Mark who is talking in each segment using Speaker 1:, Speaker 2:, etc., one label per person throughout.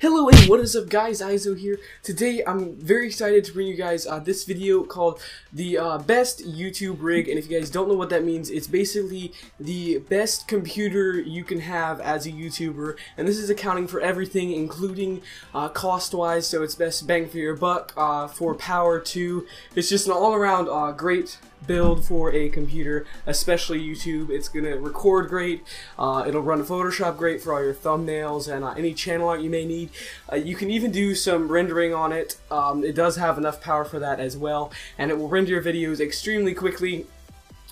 Speaker 1: Hello and what is up guys, Izo here. Today I'm very excited to bring you guys this video called the best YouTube rig, and if you guys don't know what that means, it's basically the best computer you can have as a YouTuber, and this is accounting for everything including cost wise, so it's best bang for your buck, for power too. It's just an all-around great build for a computer, especially YouTube. It's gonna record great, it'll run Photoshop great for all your thumbnails and any channel art you may need. You can even do some rendering on it. It does have enough power for that as well, and it will render your videos extremely quickly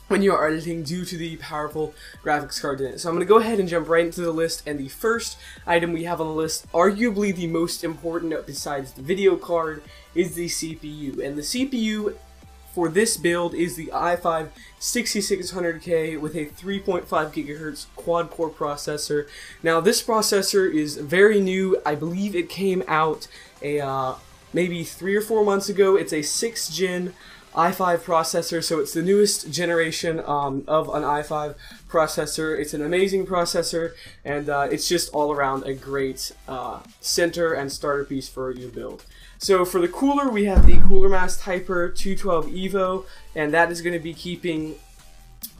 Speaker 1: when you are editing due to the powerful graphics card in it. So I'm going to go ahead and jump right into the list, and the first item we have on the list, arguably the most important besides the video card, is the CPU. And the CPU for this build is the i5 6600K with a 3.5 GHz quad-core processor. Now this processor is very new. I believe it came out maybe 3 or 4 months ago. It's a 6th gen i5 processor, so it's the newest generation of an i5 processor. It's an amazing processor, and it's just all around a great center and starter piece for your build. So for the cooler, we have the Cooler Mass Hyper 212 Evo, and that is going to be keeping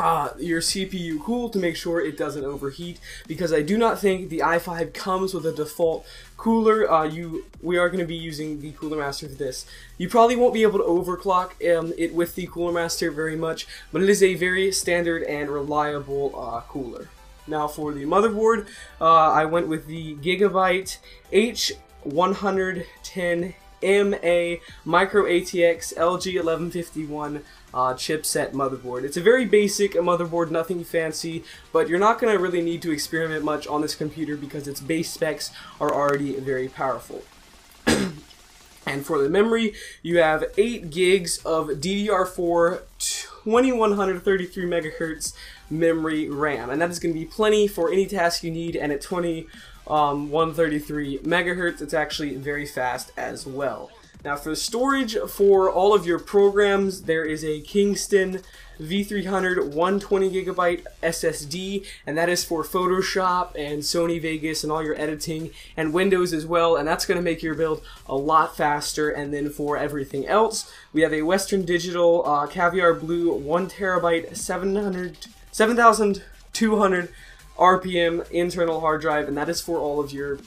Speaker 1: your CPU cool to make sure it doesn't overheat, because I do not think the i5 comes with a default cooler. We are going to be using the Cooler Master for this. You probably won't be able to overclock it with the Cooler Master very much, but it is a very standard and reliable cooler. Now for the motherboard, I went with the Gigabyte H110 MA Micro ATX LG1151 chipset motherboard. It's a very basic motherboard, nothing fancy, but you're not going to really need to experiment much on this computer because its base specs are already very powerful. And for the memory, you have 8 gigs of DDR4 2133 megahertz memory RAM, and that is going to be plenty for any task you need, and at 133 megahertz, it's actually very fast as well. Now for the storage for all of your programs, there is a Kingston V300 120GB SSD, and that is for Photoshop and Sony Vegas and all your editing, and Windows as well, and that's going to make your build a lot faster. And then for everything else, we have a Western Digital Caviar Blue 1TB 7200 RPM internal hard drive, and that is for all of your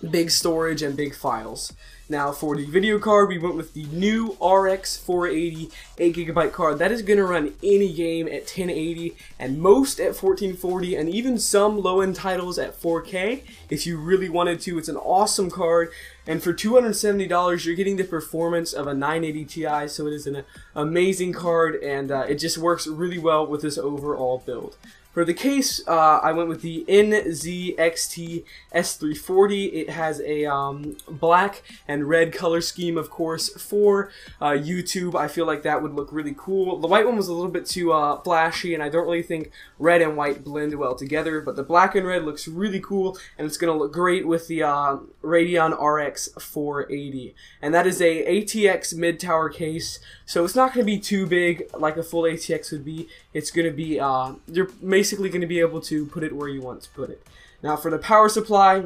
Speaker 1: big storage and big files. Now for the video card, we went with the new RX 480 8GB card. That is going to run any game at 1080 and most at 1440, and even some low-end titles at 4K if you really wanted to. It's an awesome card, and for $270 you're getting the performance of a 980 Ti, so it is an amazing card, and it just works really well with this overall build. For the case, I went with the NZXT S340. It has a black and red color scheme, of course, for YouTube. I feel like that would look really cool. The white one was a little bit too flashy, and I don't really think red and white blend well together, but the black and red looks really cool, and it's going to look great with the Radeon RX 480. And that is a ATX mid-tower case, so it's not going to be too big like a full ATX would be. It's going to be, you're basically going to be able to put it where you want to put it. Now for the power supply,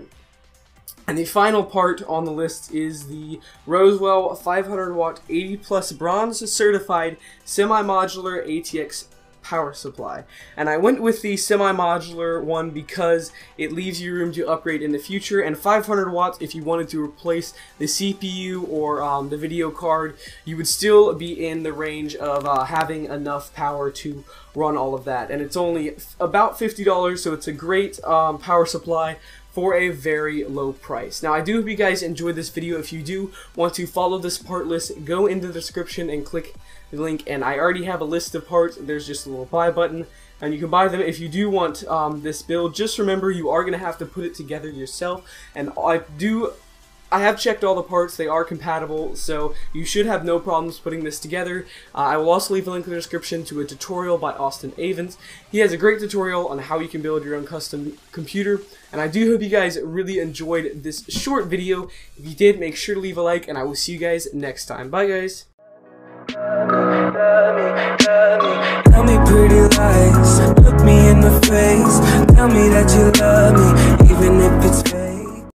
Speaker 1: and the final part on the list is the Roswell 500 watt 80 plus bronze certified semi-modular ATX power supply. And I went with the semi-modular one because it leaves you room to upgrade in the future, and 500 watts if you wanted to replace the CPU or the video card, you would still be in the range of having enough power to run all of that. And it's only about $50, so it's a great power supply for a very low price. Now I do hope you guys enjoyed this video. If you do want to follow this part list, go into the description and click the link, and I already have a list of parts. There's just a little buy button, and you can buy them if you do want this build. Just remember, you are going to have to put it together yourself, and I have checked all the parts. They are compatible, so you should have no problems putting this together. I will also leave a link in the description to a tutorial by Austin Avens. He has a great tutorial on how you can build your own custom computer, and I do hope you guys really enjoyed this short video. If you did, make sure to leave a like, and I will see you guys next time. Bye guys.
Speaker 2: Tell me pretty lies, look me in the face, tell me that you love me, even if it's fake.